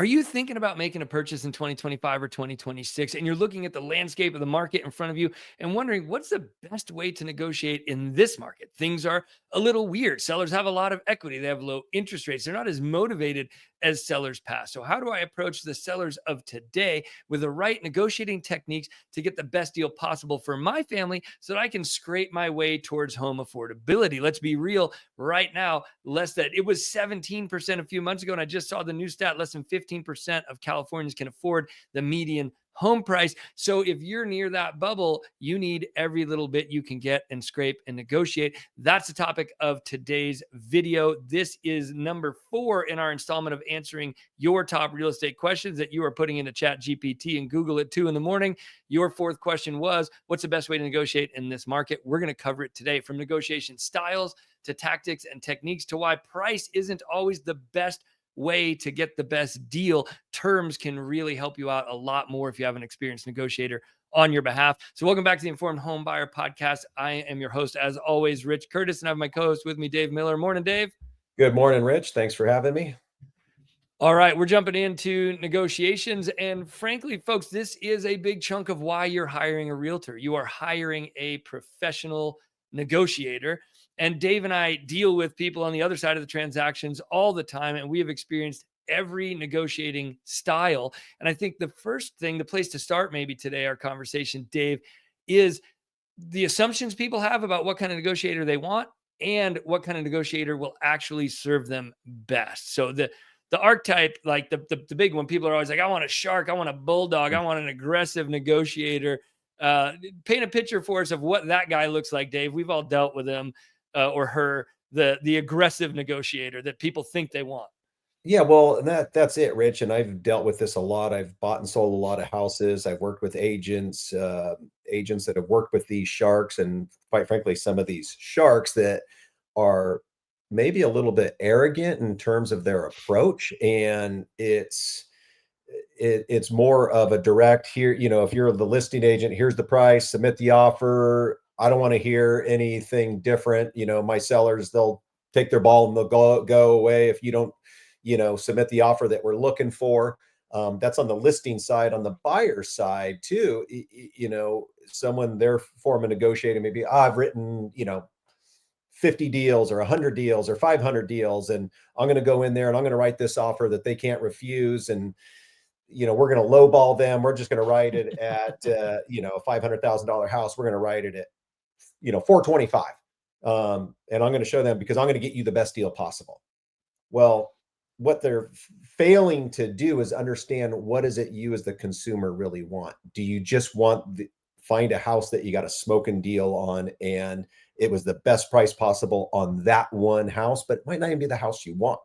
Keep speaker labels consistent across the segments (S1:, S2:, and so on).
S1: Are you thinking about making a purchase in 2025 or 2026, and you're looking at the landscape of the market in front of you and wondering what's the best way to negotiate in this market? Things are a little weird. Sellers have a lot of equity, they have low interest rates, they're not as motivated as sellers past. So, how do I approach the sellers of today with the right negotiating techniques to get the best deal possible for my family so that I can scrape my way towards home affordability? Let's be real right now, less that it was 17% a few months ago. And I just saw the new stat, less than 15% of Californians can afford the median home price. So if you're near that bubble, you need every little bit you can get and scrape and negotiate. That's the topic of today's video. This is number 4 in our installment of answering your top real estate questions that you are putting into Chat GPT and Google at 2 in the morning. Your 4th question was, what's the best way to negotiate in this market? We're going to cover it today, from negotiation styles to tactics and techniques to why price isn't always the best way to get the best deal. Terms can really help you out a lot more if you have an experienced negotiator on your behalf. So welcome back to the Informed Home Buyer Podcast. I am your host, as always, Rich Curtis, and I have my co-host with me, Dave Miller. Morning, Dave.
S2: Good morning, Rich. Thanks for having me.
S1: All right, we're jumping into negotiations. And frankly, folks, this is a big chunk of why you're hiring a realtor. You are hiring a professional negotiator. And Dave and I deal with people on the other side of the transactions all the time, and we have experienced every negotiating style. And I think the first thing, the place to start maybe today, our conversation, Dave, is the assumptions people have about what kind of negotiator they want and what kind of negotiator will actually serve them best. So the archetype, like the big one, people are always like, I want a shark, I want a bulldog, I want an aggressive negotiator. Paint a picture for us of what that guy looks like, Dave. We've all dealt with him or her, the aggressive negotiator that people think they want.
S2: Yeah, well, that's it, Rich. And I've dealt with this a lot. I've bought and sold a lot of houses. I've worked with agents that have worked with these sharks, and quite frankly, some of these sharks that are maybe a little bit arrogant in terms of their approach. And it's more of a direct here, if you're the listing agent, here's the price, submit the offer. I don't want to hear anything different. My sellers, they'll take their ball and they'll go away if you don't, submit the offer that we're looking for. That's on the listing side. On the buyer side too, someone, their form of negotiating, maybe I've written, 50 deals or 100 deals or 500 deals, and I'm going to go in there and I'm going to write this offer that they can't refuse. And we're going to lowball them. We're just going to write it at, a $500,000 house. We're going to write it at, 425. And I'm going to show them because I'm going to get you the best deal possible. Well, what they're failing to do is understand, what is it you as the consumer really want? Do you just want find a house that you got a smoking deal on and it was the best price possible on that one house, but it might not even be the house you want?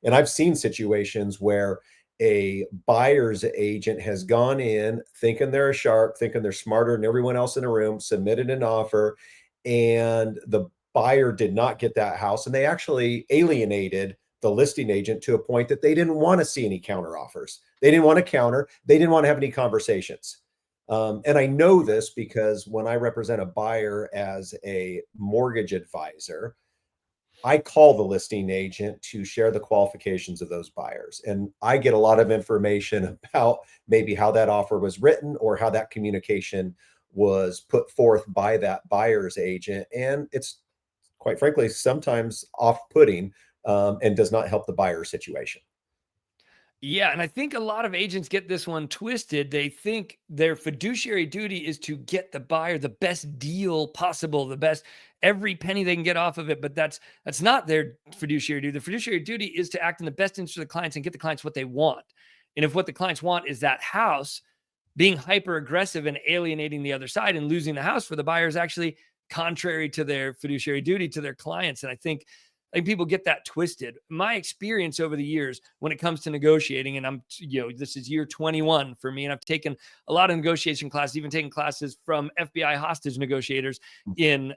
S2: And I've seen situations where a buyer's agent has gone in thinking they're a shark, thinking they're smarter than everyone else in the room, submitted an offer, and the buyer did not get that house. And they actually alienated the listing agent to a point that they didn't want to see any counter offers. They didn't want to counter. They didn't want to have any conversations. And I know this because when I represent a buyer as a mortgage advisor, I call the listing agent to share the qualifications of those buyers. And I get a lot of information about maybe how that offer was written or how that communication was put forth by that buyer's agent. And it's, quite frankly, sometimes off-putting, and does not help the buyer situation.
S1: Yeah, and I think a lot of agents get this one twisted. They think their fiduciary duty is to get the buyer the best deal possible, the best every penny they can get off of it. But that's not their fiduciary duty. The fiduciary duty is to act in the best interest of the clients and get the clients what they want. And if what the clients want is that house, being hyper aggressive and alienating the other side and losing the house for the buyer is actually contrary to their fiduciary duty to their clients. And I think people get that twisted. My experience over the years when it comes to negotiating, and this is year 21 for me, and I've taken a lot of negotiation classes, even taken classes from FBI hostage negotiators in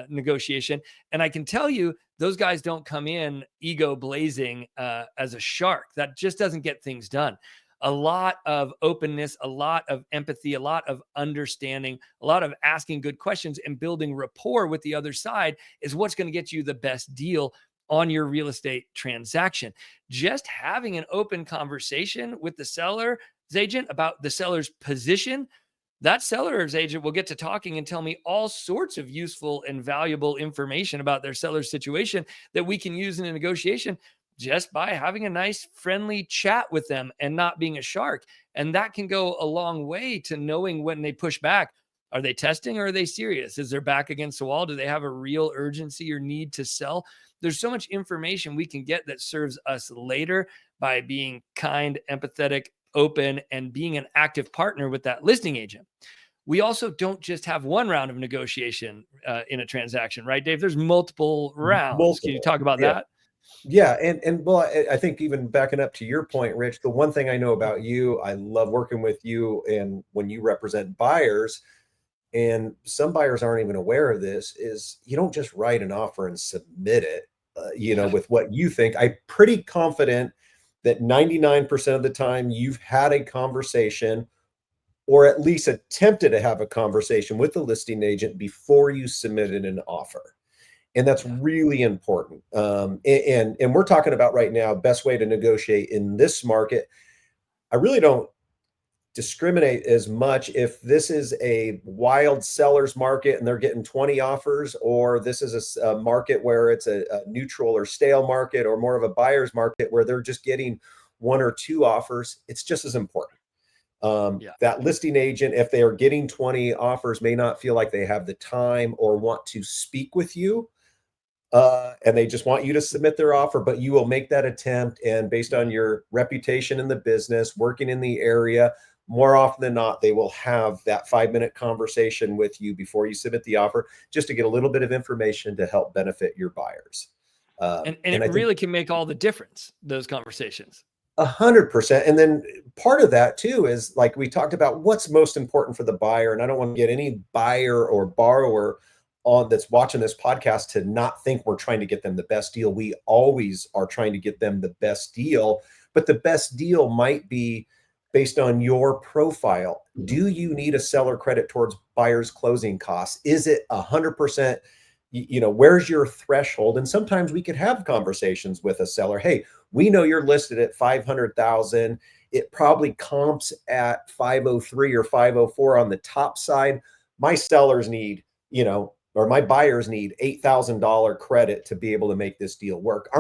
S1: negotiation. And I can tell you, those guys don't come in ego blazing as a shark. That just doesn't get things done. A lot of openness, a lot of empathy, a lot of understanding, a lot of asking good questions and building rapport with the other side is what's going to get you the best deal on your real estate transaction. Just having an open conversation with the seller's agent about the seller's position, that seller's agent will get to talking and tell me all sorts of useful and valuable information about their seller's situation that we can use in a negotiation just by having a nice friendly chat with them and not being a shark. And that can go a long way to knowing when they push back. Are they testing or are they serious? Is their back against the wall? Do they have a real urgency or need to sell? There's so much information we can get that serves us later by being kind, empathetic, open, and being an active partner with that listing agent. We also don't just have one round of negotiation in a transaction, right, Dave? There's multiple rounds. Can you
S2: Multiple.
S1: talk about
S2: Yeah.
S1: that?
S2: Yeah, and well, I think even backing up to your point, Rich, the one thing I know about you, I love working with you, and when you represent buyers, and some buyers aren't even aware of this, is you don't just write an offer and submit it,
S1: Yeah.
S2: with what you think. I'm pretty confident that 99% of the time you've had a conversation or at least attempted to have a conversation with the listing agent before you submitted an offer. And that's
S1: Yeah.
S2: really important. And we're talking about right now, best way to negotiate in this market. I really don't discriminate as much if this is a wild seller's market and they're getting 20 offers, or this is a market where it's a neutral or stale market, or more of a buyer's market where they're just getting one or two offers. It's just as important.
S1: Yeah.
S2: That listing agent, if they are getting 20 offers, may not feel like they have the time or want to speak with you, and they just want you to submit their offer, but you will make that attempt. And based on your reputation in the business, working in the area, more often than not, they will have that 5-minute conversation with you before you submit the offer, just to get a little bit of information to help benefit your buyers.
S1: And
S2: And
S1: it
S2: I think
S1: really can make all the difference, those conversations.
S2: 100%. And then part of that too is, like we talked about, what's most important for the buyer. And I don't want to get any buyer or borrower on that's watching this podcast to not think we're trying to get them the best deal. We always are trying to get them the best deal, but the best deal might be based on your profile. Do you need a seller credit towards buyer's closing costs? Is it 100%? Where's your threshold? And sometimes we could have conversations with a seller. Hey, we know you're listed at 500,000. It probably comps at 503 or 504 on the top side. My sellers need, or my buyers need $8,000 credit to be able to make this deal work.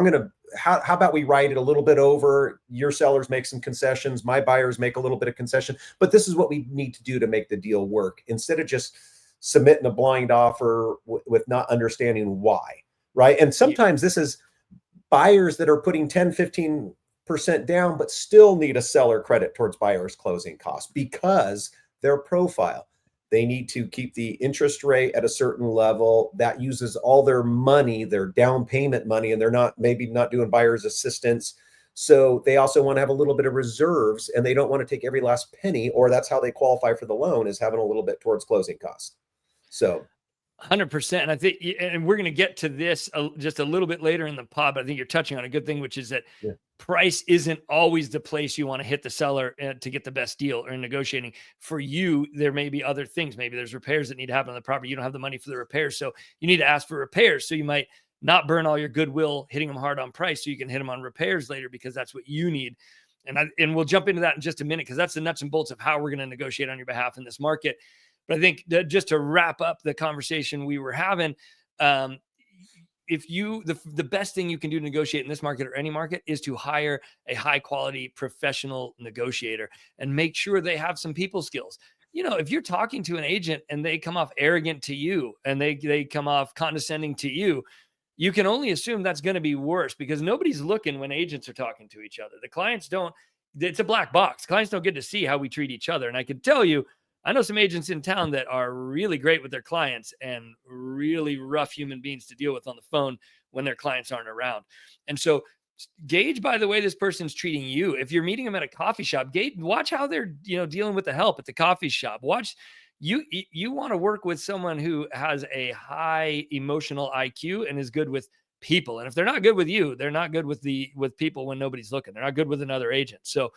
S2: How about we write it a little bit over? Your sellers make some concessions. My buyers make a little bit of concession, but this is what we need to do to make the deal work, instead of just submitting a blind offer with not understanding why. Right. And
S1: Yeah.
S2: sometimes this is buyers that are putting 10, 15% down, but still need a seller credit towards buyer's closing costs because their profile. They need to keep the interest rate at a certain level that uses all their money, their down payment money, and they're maybe not doing buyer's assistance. So they also want to have a little bit of reserves, and they don't want to take every last penny, or that's how they qualify for the loan, is having a little bit towards closing costs. So
S1: 100%. And I think, and we're going to get to this just a little bit later in the pod, but I think you're touching on a good thing, which is that
S2: yeah.
S1: price isn't always the place you want to hit the seller to get the best deal or in negotiating. For you, there may be other things. Maybe there's repairs that need to happen on the property. You don't have the money for the repairs, so you need to ask for repairs. So you might not burn all your goodwill hitting them hard on price, so you can hit them on repairs later because that's what you need. And we'll jump into that in just a minute, because that's the nuts and bolts of how we're going to negotiate on your behalf in this market. But I think that just to wrap up the conversation we were having, if you, the best thing you can do to negotiate in this market or any market is to hire a high quality professional negotiator and make sure they have some people skills. If you're talking to an agent and they come off arrogant to you and they come off condescending to you, you can only assume that's going to be worse, because nobody's looking when agents are talking to each other. The clients don't, it's a black box. Clients don't get to see how we treat each other. And I can tell you, I know some agents in town that are really great with their clients and really rough human beings to deal with on the phone when their clients aren't around. And so gauge by the way this person's treating you. If you're meeting them at a coffee shop, watch how they're, dealing with the help at the coffee shop. Watch, you want to work with someone who has a high emotional IQ and is good with people. And if they're not good with you, they're not good with people when nobody's looking. They're not good with another agent. So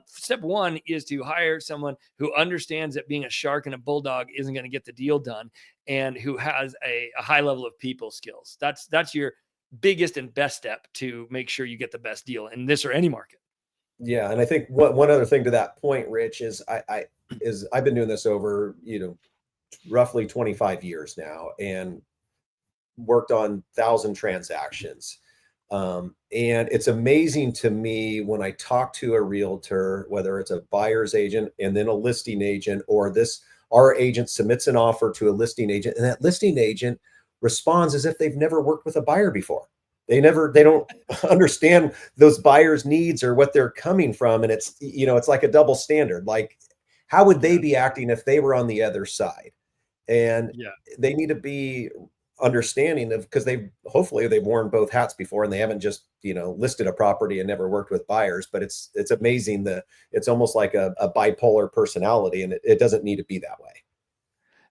S1: step one is to hire someone who understands that being a shark and a bulldog isn't going to get the deal done, and who has a high level of people skills. That's your biggest and best step to make sure you get the best deal in this or any market.
S2: Yeah, and I think one other thing to that point, Rich, is I've been doing this over, roughly 25 years now, and worked on 1,000 transactions. And it's amazing to me when I talk to a realtor, whether it's a buyer's agent and then a listing agent, or our agent submits an offer to a listing agent, and that listing agent responds as if they've never worked with a buyer before. They don't understand those buyers' needs or what they're coming from. And it's like a double standard. Like, how would they be acting if they were on the other side? And
S1: Yeah.
S2: they need to be understanding of, because hopefully they've worn both hats before, and they haven't just listed a property and never worked with buyers. But it's amazing that it's almost like a bipolar personality, and it doesn't need to be that way.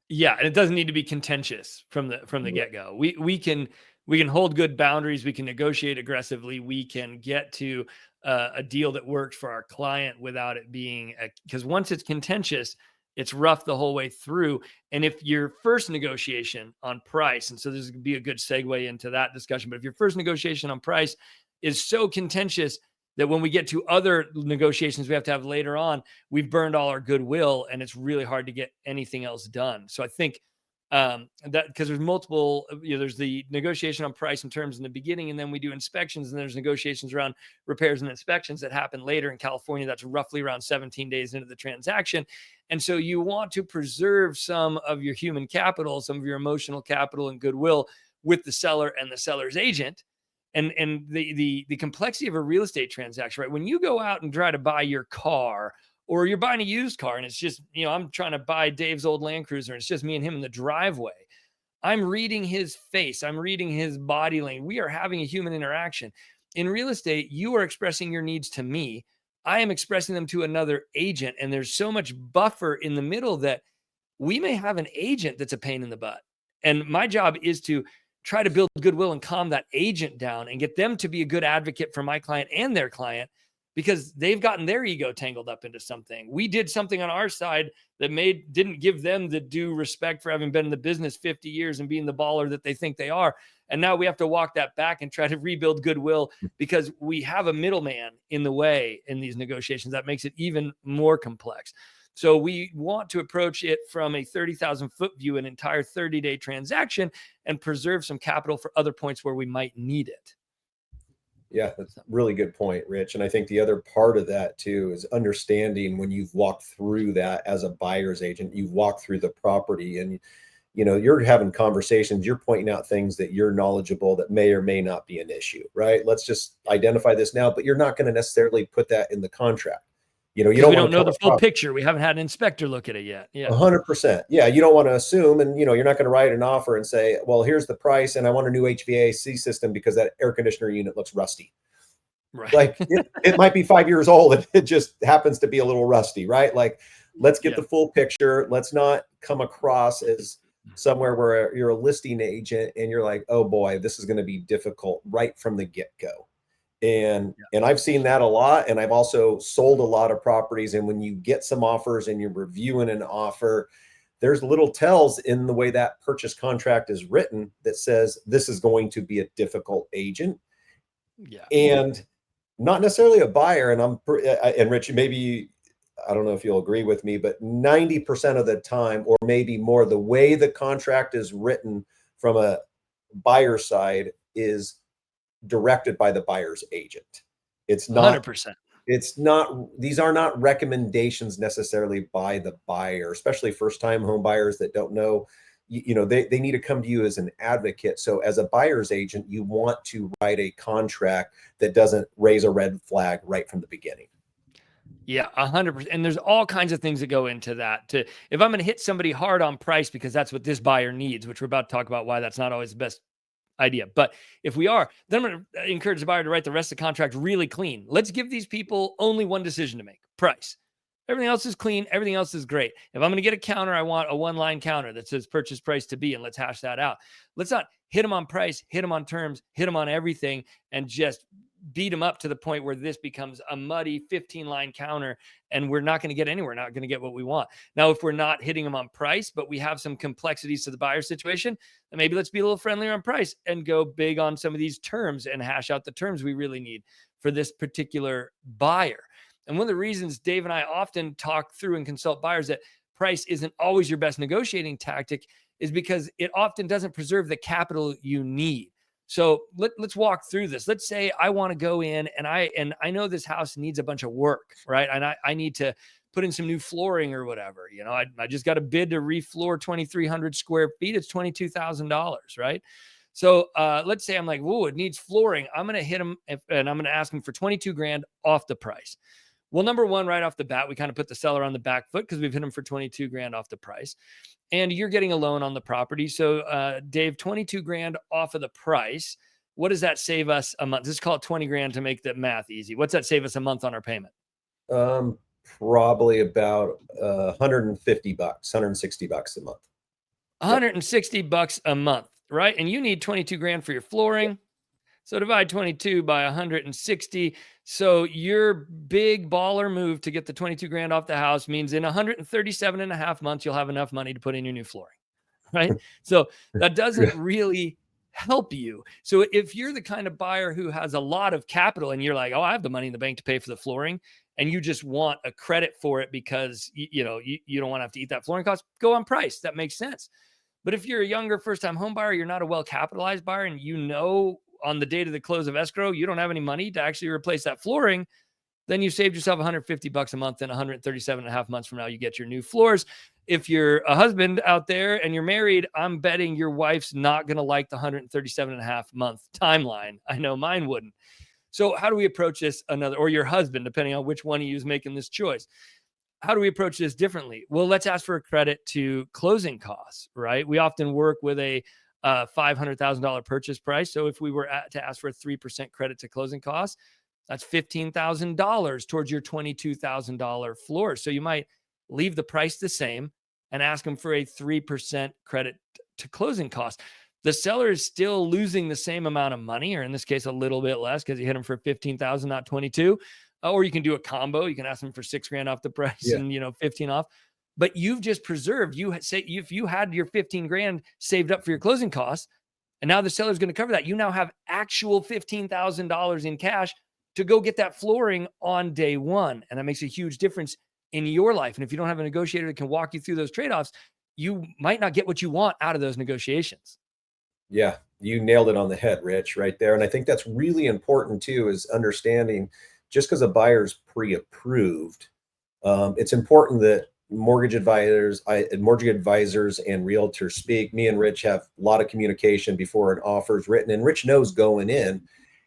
S1: Yeah, and it doesn't need to be contentious from the get-go. We can hold good boundaries. We can negotiate aggressively. We can get to a deal that works for our client without it being because once it's contentious, it's rough the whole way through. And if your first negotiation on price, and so this would be a good segue into that discussion, but if your first negotiation on price is so contentious that when we get to other negotiations we have to have later on, we've burned all our goodwill and it's really hard to get anything else done. So I think that because there's multiple, there's the negotiation on price and terms in the beginning, and then we do inspections, and there's negotiations around repairs and inspections that happen later. In California, that's roughly around 17 days into the transaction. And so you want to preserve some of your human capital, some of your emotional capital and goodwill with the seller and the seller's agent. And the complexity of a real estate transaction, right? When you go out and try to buy your car, or you're buying a used car and it's just, I'm trying to buy Dave's old Land Cruiser and it's just me and him in the driveway. I'm reading his face. I'm reading his body language. We are having a human interaction. In real estate, you are expressing your needs to me. I am expressing them to another agent. And there's so much buffer in the middle that we may have an agent that's a pain in the butt. And my job is to try to build goodwill and calm that agent down and get them to be a good advocate for my client and their client, because they've gotten their ego tangled up into something. We did something on our side that didn't give them the due respect for having been in the business 50 years and being the baller that they think they are. And now we have to walk that back and try to rebuild goodwill because we have a middleman in the way in these negotiations. That makes it even more complex. So we want to approach it from a 30,000 foot view, an entire 30-day transaction, and preserve some capital for other points where we might need it.
S2: Yeah, that's a really good point, Rich. And I think the other part of that too is understanding when you've walked through that as a buyer's agent, you've walked through the property and you're having conversations, you're pointing out things that you're knowledgeable that may or may not be an issue, right? Let's just identify this now, but you're not going to necessarily put that in the contract. You
S1: don't know the full picture. We haven't had an inspector look at it yet. Yeah.
S2: 100%. Yeah. You don't want to assume, and you're not going to write an offer and say, well, here's the price and I want a new HVAC system because that air conditioner unit looks rusty.
S1: Right.
S2: Like it might be 5 years old and it just happens to be a little rusty, right? Like, let's get the full picture. Let's not come across as somewhere where you're a listing agent and you're like, oh boy, this is going to be difficult right from the get-go. And I've seen that a lot. And I've also sold a lot of properties. And when you get some offers and you're reviewing an offer, there's little tells in the way that purchase contract is written that says this is going to be a difficult agent.
S1: Yeah.
S2: And not necessarily a buyer. And Rich, maybe, I don't know if you'll agree with me, but 90% of the time, or maybe more, the way the contract is written from a buyer side is directed by the buyer's agent. It's not
S1: 100%.
S2: These are not recommendations necessarily by the buyer, especially first-time home buyers that don't know, they need to come to you as an advocate. So as a buyer's agent, you want to write a contract that doesn't raise a red flag right from the beginning.
S1: Yeah, 100%. And there's all kinds of things that go into that. If I'm going to hit somebody hard on price because that's what this buyer needs, which we're about to talk about why that's not always the best idea. But if we are, then I'm going to encourage the buyer to write the rest of the contract really clean. Let's give these people only one decision to make: price. Everything else is clean. Everything else is great. If I'm going to get a counter, I want a one-line counter that says purchase price to be, and let's hash that out. Let's not hit them on price, hit them on terms, hit them on everything, and just beat them up to the point where this becomes a muddy 15-line counter and we're not going to get anywhere, not going to get what we want. Now, if we're not hitting them on price, but we have some complexities to the buyer situation, then maybe let's be a little friendlier on price and go big on some of these terms and hash out the terms we really need for this particular buyer. And one of the reasons Dave and I often talk through and consult buyers that price isn't always your best negotiating tactic is because it often doesn't preserve the capital you need. So let's walk through this. Let's say I want to go in and I know this house needs a bunch of work, right? And I need to put in some new flooring or whatever. You know, I just got a bid to refloor 2,300 square feet. It's $22,000, right? So let's say I'm like, whoa, it needs flooring. I'm going to hit them and I'm going to ask them for 22 grand off the price. Well, number one, right off the bat, we kind of put the seller on the back foot because we've hit them for 22 grand off the price. And you're getting a loan on the property. So Dave, 22 grand off of the price. What does that save us a month? Just call it 20 grand to make the math easy. What's that save us a month on our payment?
S2: Probably about $150, $160 a month.
S1: 160 bucks a month, right? And you need 22 grand for your flooring. So divide 22 by 160. So your big baller move to get the 22 grand off the house means in 137 and a half months, you'll have enough money to put in your new flooring, right? So that doesn't really help you. So if you're the kind of buyer who has a lot of capital and you're like, oh, I have the money in the bank to pay for the flooring, and you just want a credit for it because you don't want to have to eat that flooring cost, go on price. That makes sense. But if you're a younger first-time home buyer, you're not a well-capitalized buyer, and on the date of the close of escrow, you don't have any money to actually replace that flooring, then you saved yourself $150 a month, and 137 and a half months from now, you get your new floors. If you're a husband out there and you're married, I'm betting your wife's not going to like the 137 and a half month timeline. I know mine wouldn't. So how do we approach this or your husband, depending on which one of you is making this choice? How do we approach this differently? Well, let's ask for a credit to closing costs, right? We often work with a $500,000 purchase price. So if we were to ask for a 3% credit to closing costs, that's $15,000 towards your $22,000 floor. So you might leave the price the same and ask them for a 3% credit to closing costs. The seller is still losing the same amount of money, or in this case, a little bit less because you hit them for 15,000, not 22. Or you can do a combo. You can ask them for 6 grand off the price and 15 off. But you've just preserved, if you had your 15 grand saved up for your closing costs, and now the seller's going to cover that, you now have actual $15,000 in cash to go get that flooring on day one. And that makes a huge difference in your life. And if you don't have a negotiator that can walk you through those trade-offs, you might not get what you want out of those negotiations.
S2: Yeah, you nailed it on the head, Rich, right there. And I think that's really important too, is understanding just because a buyer's pre-approved, it's important that mortgage advisors and realtors speak. Me and Rich have a lot of communication before an offer is written, and Rich knows going in,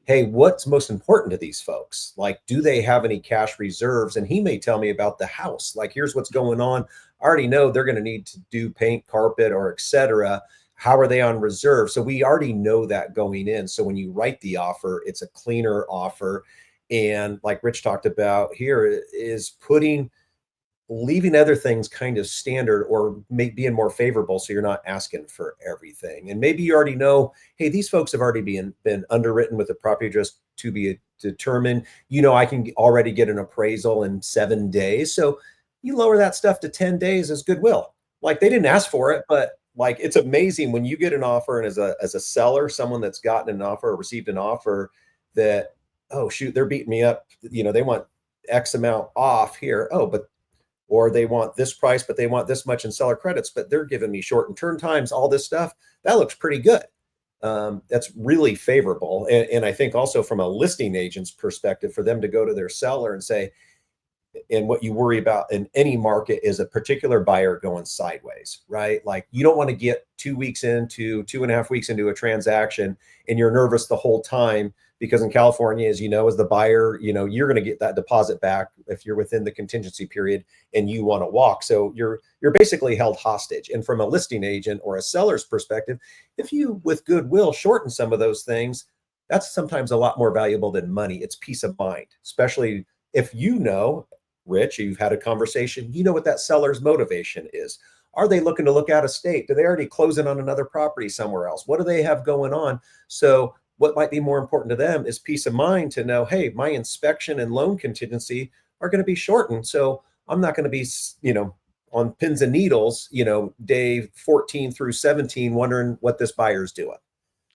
S2: hey, what's most important to these folks? Like, do they have any cash reserves? And he may tell me about the house. Like, here's what's going on. I already know they're going to need to do paint, carpet, or et cetera. How are they on reserve? So we already know that going in. So when you write the offer, it's a cleaner offer. And like Rich talked about here, is leaving other things kind of standard or being more favorable, so you're not asking for everything. And maybe you already know, hey, these folks have already been underwritten with a property address to be determined. I can already get an appraisal in 7 days. So you lower that stuff to 10 days as goodwill. Like, they didn't ask for it, but like, it's amazing when you get an offer, and as a seller, someone that's gotten an offer or received an offer that, oh shoot, they're beating me up. They want X amount off here. Or they want this price, but they want this much in seller credits, but they're giving me shortened turn times, all this stuff. That looks pretty good. That's really favorable. And I think also from a listing agent's perspective, for them to go to their seller and say, and what you worry about in any market is a particular buyer going sideways, right? Like, you don't want to get 2 weeks into 2.5 weeks into a transaction and you're nervous the whole time, because in California, as you know, as the buyer, you're going to get that deposit back if you're within the contingency period and you want to walk. So you're basically held hostage. And from a listing agent or a seller's perspective, if you with goodwill shorten some of those things, that's sometimes a lot more valuable than money. It's peace of mind, especially if Rich, you've had a conversation, what that seller's motivation is. Are they looking to look out of state? Do they already closing on another property somewhere else? What do they have going on? So what might be more important to them is peace of mind to know, hey, my inspection and loan contingency are going to be shortened. So I'm not going to be, on pins and needles, day 14 through 17, wondering what this buyer's doing.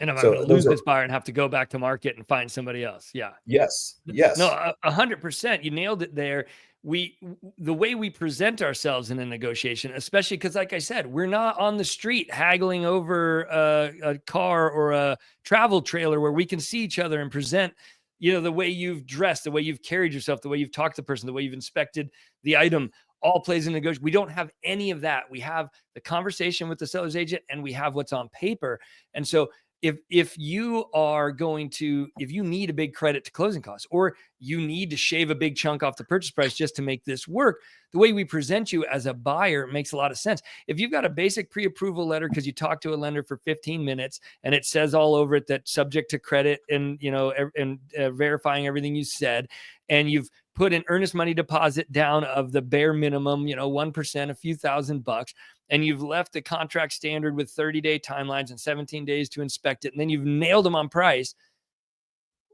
S1: And if I'm
S2: So
S1: going to
S2: those
S1: lose
S2: are,
S1: this buyer and have to go back to market and find somebody else. Yeah.
S2: yes,
S1: No,
S2: yes,
S1: 100%. You nailed it there. The way we present ourselves in a negotiation, especially because, like I said, we're not on the street haggling over a car or a travel trailer where we can see each other and present, the way you've dressed, the way you've carried yourself, the way you've talked to the person, the way you've inspected the item, all plays in negotiation. We don't have any of that. We have the conversation with the seller's agent and we have what's on paper. And so if you need a big credit to closing costs, or you need to shave a big chunk off the purchase price just to make this work, the way we present you as a buyer makes a lot of sense. If you've got a basic pre-approval letter because you talked to a lender for 15 minutes and it says all over it that subject to credit and verifying everything you said, and you've put an earnest money deposit down of the bare minimum, 1%, a few $1,000, and you've left the contract standard with 30-day timelines and 17 days to inspect it, and then you've nailed them on price,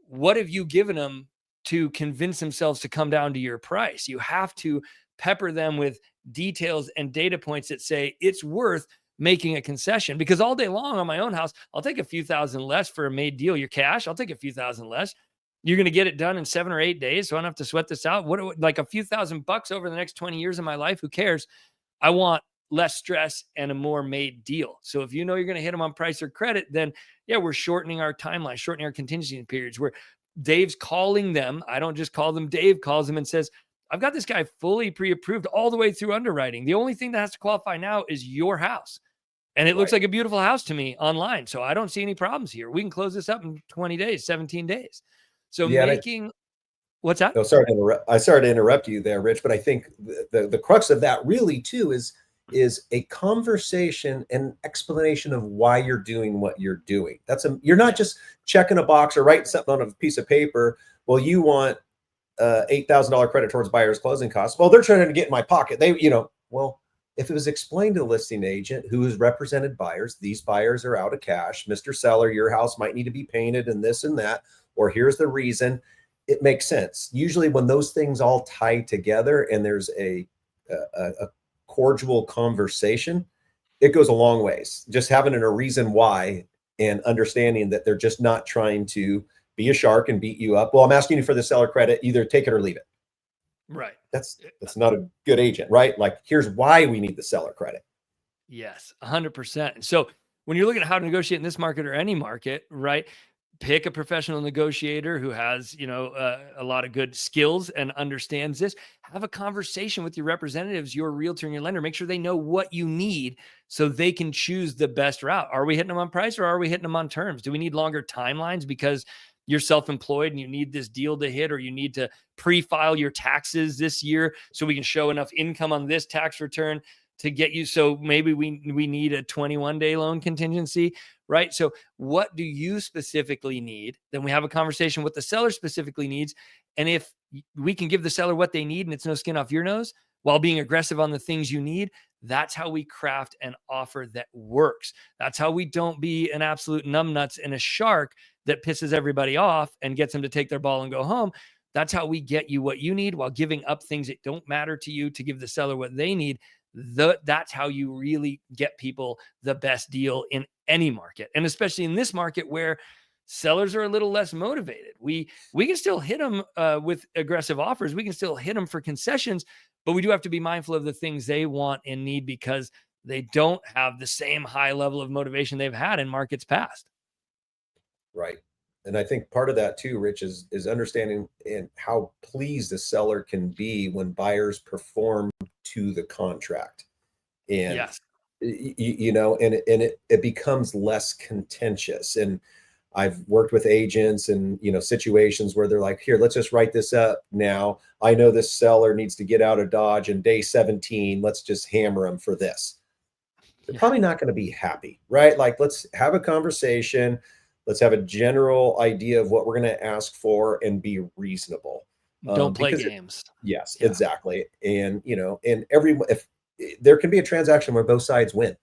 S1: what have you given them to convince themselves to come down to your price? You have to pepper them with details and data points that say it's worth making a concession, because all day long on my own house, I'll take a few thousand less for a made deal. Your cash, I'll take a few thousand less. You're going to get it done in 7 or 8 days, so I don't have to sweat this out. Like a few $1,000 over the next 20 years of my life? Who cares? I want less stress and a more made deal. So if you're going to hit them on price or credit, then yeah, we're shortening our timeline, shortening our contingency periods, where Dave's calling them. I don't just call them. Dave calls them and says, I've got this guy fully pre-approved all the way through underwriting. The only thing that has to qualify now is your house. And it looks like a beautiful house to me online. So I don't see any problems here. We can close this up in 20 days, 17 days. So
S2: yeah.
S1: What's that?
S2: No, sorry to interrupt you there, Rich, but I think the crux of that really too is a conversation and explanation of why you're doing what you're doing. You're not just checking a box or writing something on a piece of paper. Well, you want $8,000 credit towards buyer's closing costs. Well, they're trying to get in my pocket. Well, if it was explained to the listing agent who has represented buyers, these buyers are out of cash. Mr. Seller, your house might need to be painted and this and that, or here's the reason. It makes sense. Usually when those things all tie together and there's a cordial conversation, it goes a long ways. Just having a reason why and understanding that they're just not trying to be a shark and beat you up. Well, I'm asking you for the seller credit, either take it or leave it.
S1: Right.
S2: That's not a good agent, right? Like, here's why we need the seller credit.
S1: Yes, 100%. And so when you're looking at how to negotiate in this market or any market, right, pick a professional negotiator who has, a lot of good skills and understands this. Have a conversation with your representatives, your realtor and your lender. Make sure they know what you need so they can choose the best route. Are we hitting them on price or are we hitting them on terms? Do we need longer timelines because you're self-employed and you need this deal to hit, or you need to pre-file your taxes this year so we can show enough income on this tax return to get you? So maybe we need a 21-day loan contingency, right? So what do you specifically need? Then we have a conversation what the seller specifically needs. And if we can give the seller what they need and it's no skin off your nose while being aggressive on the things you need, that's how we craft an offer that works. That's how we don't be an absolute numbnuts and a shark that pisses everybody off and gets them to take their ball and go home. That's how we get you what you need while giving up things that don't matter to you to give the seller what they need. That's how you really get people the best deal in any market. And especially in this market where sellers are a little less motivated. We can still hit them with aggressive offers. We can still hit them for concessions, but we do have to be mindful of the things they want and need because they don't have the same high level of motivation they've had in markets past.
S2: Right. And I think part of that too, Rich, is understanding and how pleased a seller can be when buyers perform to the contract. And
S1: yes,
S2: it becomes less contentious. And I've worked with agents and situations where they're like, here, let's just write this up now. I know this seller needs to get out of Dodge in day 17. Let's just hammer them for this. They're probably not going to be happy, right? Like, let's have a conversation. Let's have a general idea of what we're going to ask for and be reasonable.
S1: Don't play games.
S2: Yes, exactly. And, if there can be a transaction where both sides win,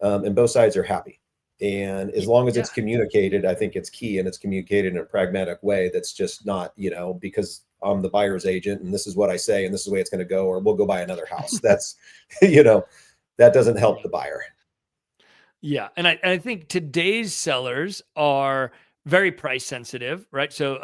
S2: and both sides are happy. And as long as
S1: Yeah.
S2: it's communicated, I think it's key, and it's communicated in a pragmatic way that's just not, because I'm the buyer's agent and this is what I say and this is the way it's going to go, or we'll go buy another house. That's, you know, that doesn't help the buyer.
S1: Yeah, and I think today's sellers are very price sensitive, right? So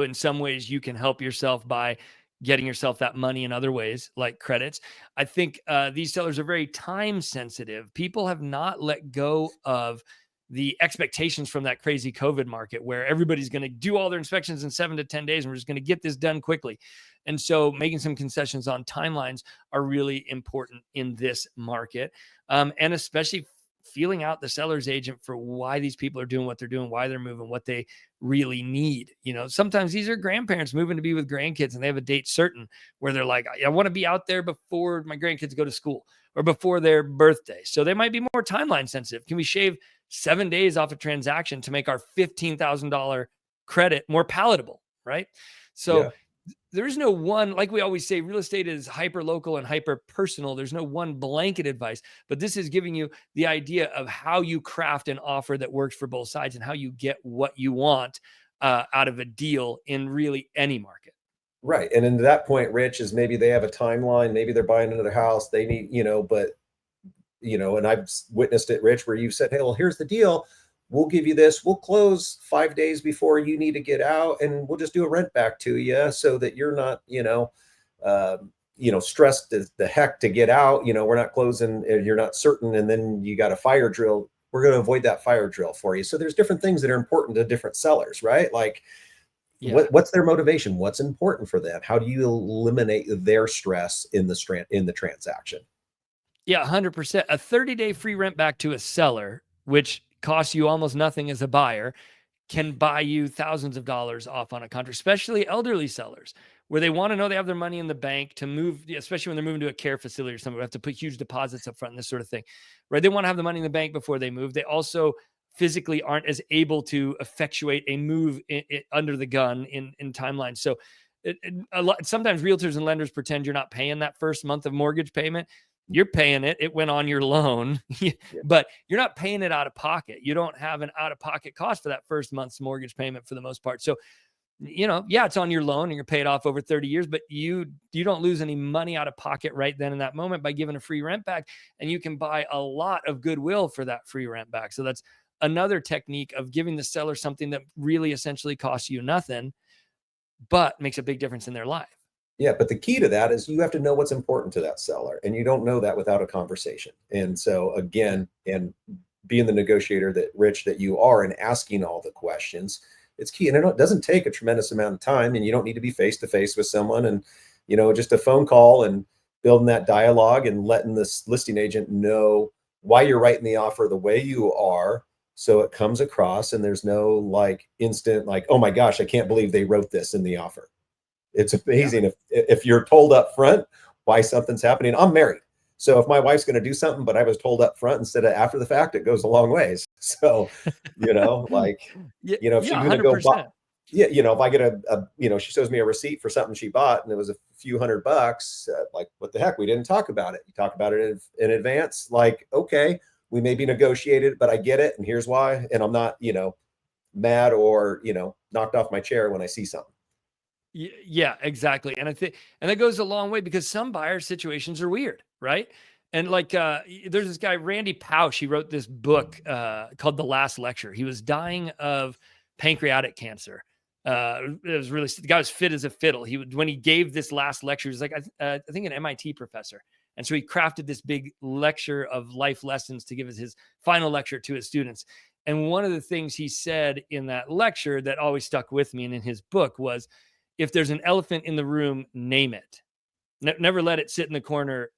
S1: in some ways you can help yourself by getting yourself that money in other ways, like credits. I think these sellers are very time sensitive. People have not let go of the expectations from that crazy COVID market where everybody's going to do all their inspections in 7 to 10 days, and we're just going to get this done quickly. And so making some concessions on timelines are really important in this market, and especially feeling out the seller's agent for why these people are doing what they're doing, why they're moving, what they really need. Sometimes these are grandparents moving to be with grandkids and they have a date certain where they're like, I want to be out there before my grandkids go to school or before their birthday. So they might be more timeline sensitive. Can we shave 7 days off a transaction to make our $15,000 credit more palatable? Right. So
S2: Yeah.
S1: there's no one, like we always say, real estate is hyper local and hyper personal. There's no one blanket advice, but this is giving you the idea of how you craft an offer that works for both sides and how you get what you want out of a deal in really any market.
S2: Right. And then to that point, Rich, is maybe they have a timeline, maybe they're buying another house, they need, but and I've witnessed it, Rich, where you said, hey, well, here's the deal. We'll give you this. We'll close 5 days before you need to get out, and we'll just do a rent back to you so that you're not, stressed as the heck to get out. We're not closing, you're not certain, and then you got a fire drill. We're going to avoid that fire drill for you. So there's different things that are important to different sellers, right? Like
S1: Yeah.
S2: what's their motivation? What's important for them? How do you eliminate their stress in the transaction?
S1: Yeah, 100%. A 30-day free rent back to a seller, which costs you almost nothing as a buyer, can buy you thousands of dollars off on a contract, especially elderly sellers, where they want to know they have their money in the bank to move, especially when they're moving to a care facility or something. We have to put huge deposits up front and this sort of thing, right? They want to have the money in the bank before they move. They also physically aren't as able to effectuate a move under the gun in timelines. So sometimes realtors and lenders pretend you're not paying that first month of mortgage payment. You're paying it. It went on your loan, but you're not paying it out of pocket. You don't have an out of pocket cost for that first month's mortgage payment for the most part. So, yeah, it's on your loan and you're paid off over 30 years, but you don't lose any money out of pocket right then in that moment by giving a free rent back. And you can buy a lot of goodwill for that free rent back. So that's another technique of giving the seller something that really essentially costs you nothing, but makes a big difference in their life.
S2: Yeah, but the key to that is you have to know what's important to that seller, and you don't know that without a conversation. And so
S1: Yeah.
S2: again, and being the negotiator that Rich that you are and asking all the questions, it's key. And it doesn't take a tremendous amount of time, and you don't need to be face to face with someone, and just a phone call and building that dialogue and letting this listing agent know why you're writing the offer the way you are, so it comes across and there's no like instant like, oh my gosh, I can't believe they wrote this in the offer. It's
S1: Yeah.
S2: amazing if you're told up front why something's happening. I'm married, so if my wife's going to do something, but I was told up front instead of after the fact, it goes a long ways. So, like,
S1: Yeah.
S2: if she's
S1: Yeah.
S2: going to go buy,
S1: 100%.
S2: yeah, if I get she shows me a receipt for something she bought and it was a few $100, like, what the heck? We didn't talk about it. You talk about it in advance. Like, okay, we maybe negotiated, but I get it, and here's why. And I'm not, mad or knocked off my chair when I see something.
S1: Yeah, exactly. And I think, and that goes a long way because some buyer situations are weird, right? And like, there's this guy, Randy Pausch, he wrote this book called The Last Lecture. He was dying of pancreatic cancer. It was really, the guy was fit as a fiddle. When he gave this last lecture, he was like, I think an MIT professor. And so he crafted this big lecture of life lessons to give as his final lecture to his students. And one of the things he said in that lecture that always stuck with me and in his book was, if there's an elephant in the room, name it. Never let it sit in the corner,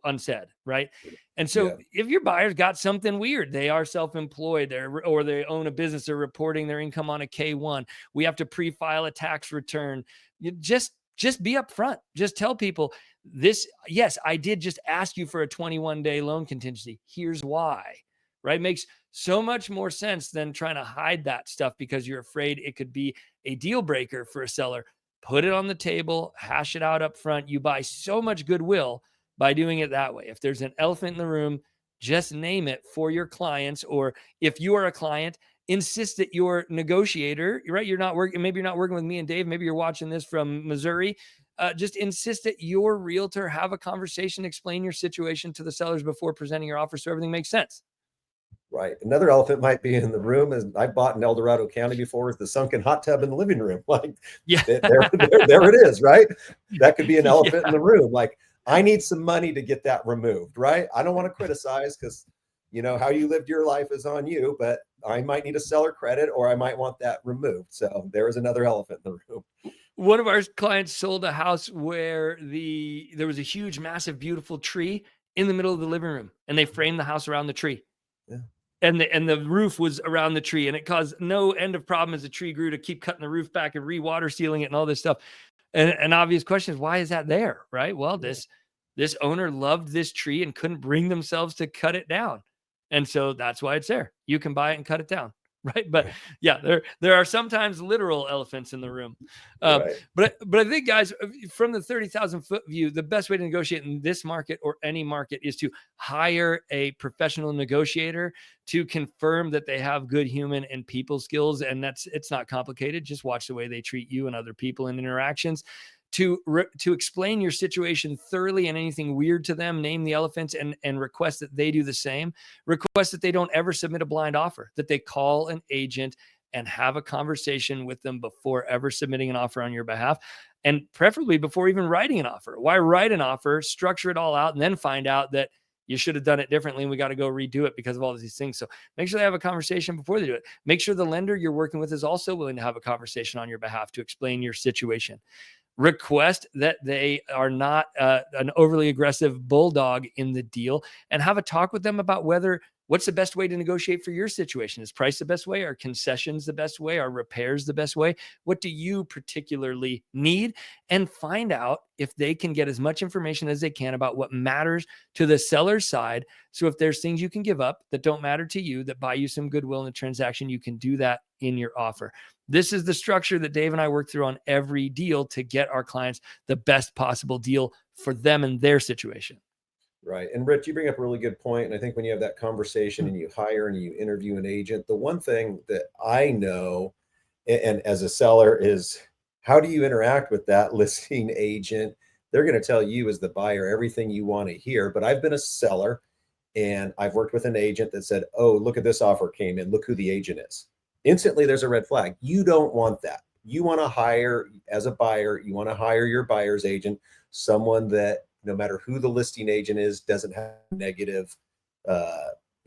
S1: unsaid, right? And so
S2: Yeah.
S1: if your buyer's got something weird, they are self-employed, or they own a business, they're reporting their income on a K-1, we have to pre-file a tax return. You just be upfront. Just tell people this. Yes, I did just ask you for a 21-day loan contingency. Here's why, right? Makes so much more sense than trying to hide that stuff because you're afraid it could be a deal breaker for a seller. Put it on the table, hash it out up front. You buy so much goodwill by doing it that way. If there's an elephant in the room, just name it for your clients. Or if you are a client, insist that your negotiator, right? You're not working, maybe you're not working with me and Dave, maybe you're watching this from Missouri. Just insist that your realtor have a conversation, explain your situation to the sellers before presenting your offer so everything makes sense.
S2: Right. Another elephant might be in the room, is I bought in El Dorado County before, is the sunken hot tub in the living room. Like
S1: Yeah.
S2: there it is, right? That could be an elephant
S1: Yeah.
S2: in the room. Like, I need some money to get that removed, right? I don't want to criticize, because how you lived your life is on you, but I might need a seller credit, or I might want that removed. So there is another elephant in the room.
S1: One of our clients sold a house where there was a huge, massive, beautiful tree in the middle of the living room, and they framed the house around the tree.
S2: Yeah.
S1: And the roof was around the tree, and it caused no end of problem as the tree grew to keep cutting the roof back and re-water sealing it and all this stuff. And an obvious question is, why is that there? Right. Well, this owner loved this tree and couldn't bring themselves to cut it down. And so that's why it's there. You can buy it and cut it down. Right. But yeah, there are sometimes literal elephants in the room.
S2: Right.
S1: But I think, guys, from the 30,000-foot view, the best way to negotiate in this market or any market is to hire a professional negotiator to confirm that they have good human and people skills. And it's not complicated. Just watch the way they treat you and other people in interactions. To explain your situation thoroughly and anything weird to them, name the elephants, and request that they do the same. Request that they don't ever submit a blind offer, that they call an agent and have a conversation with them before ever submitting an offer on your behalf, and preferably before even writing an offer. Why write an offer, structure it all out, and then find out that you should have done it differently and we got to go redo it because of all of these things? So make sure they have a conversation before they do it. Make sure the lender you're working with is also willing to have a conversation on your behalf to explain your situation. Request that they are not an overly aggressive bulldog in the deal, and have a talk with them about what's the best way to negotiate for your situation. Is price the best way? Are concessions the best way? Are repairs the best way? What do you particularly need? And find out if they can get as much information as they can about what matters to the seller's side. So if there's things you can give up that don't matter to you, that buy you some goodwill in the transaction, you can do that in your offer. This is the structure that Dave and I work through on every deal to get our clients the best possible deal for them and their situation.
S2: Right. And Rich, you bring up a really good point. And I think when you have that conversation and you hire and you interview an agent, the one thing that I know, and as a seller, is how do you interact with that listing agent? They're going to tell you as the buyer everything you want to hear. But I've been a seller and I've worked with an agent that said, oh, look at this offer came in. Look who the agent is. Instantly, there's a red flag. You don't want that. You want to hire, as a buyer, you want to hire your buyer's agent, someone that, no matter who the listing agent is, doesn't have negative,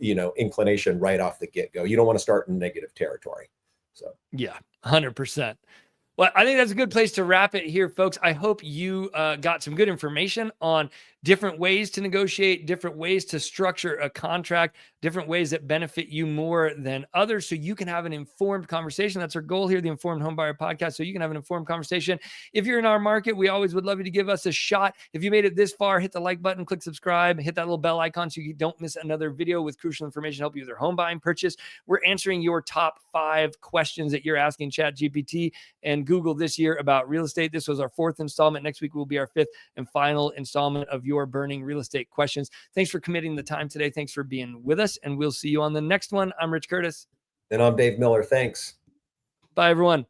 S2: inclination right off the get-go. You don't want to start in negative territory. So
S1: yeah, 100%. Well, I think that's a good place to wrap it here, folks. I hope you got some good information on different ways to negotiate, different ways to structure a contract, different ways that benefit you more than others, so you can have an informed conversation. That's our goal here, the Informed Homebuyer Podcast, so you can have an informed conversation. If you're in our market, we always would love you to give us a shot. If you made it this far, hit the like button, click subscribe, hit that little bell icon so you don't miss another video with crucial information to help you with your home buying purchase. We're answering your top 5 questions that you're asking ChatGPT and Google this year about real estate. This was our 4th installment. Next week will be our 5th and final installment of your burning real estate questions. Thanks for committing the time today. Thanks for being with us, and we'll see you on the next one. I'm Rich Curtis.
S2: And I'm Dave Miller. Thanks.
S1: Bye, everyone.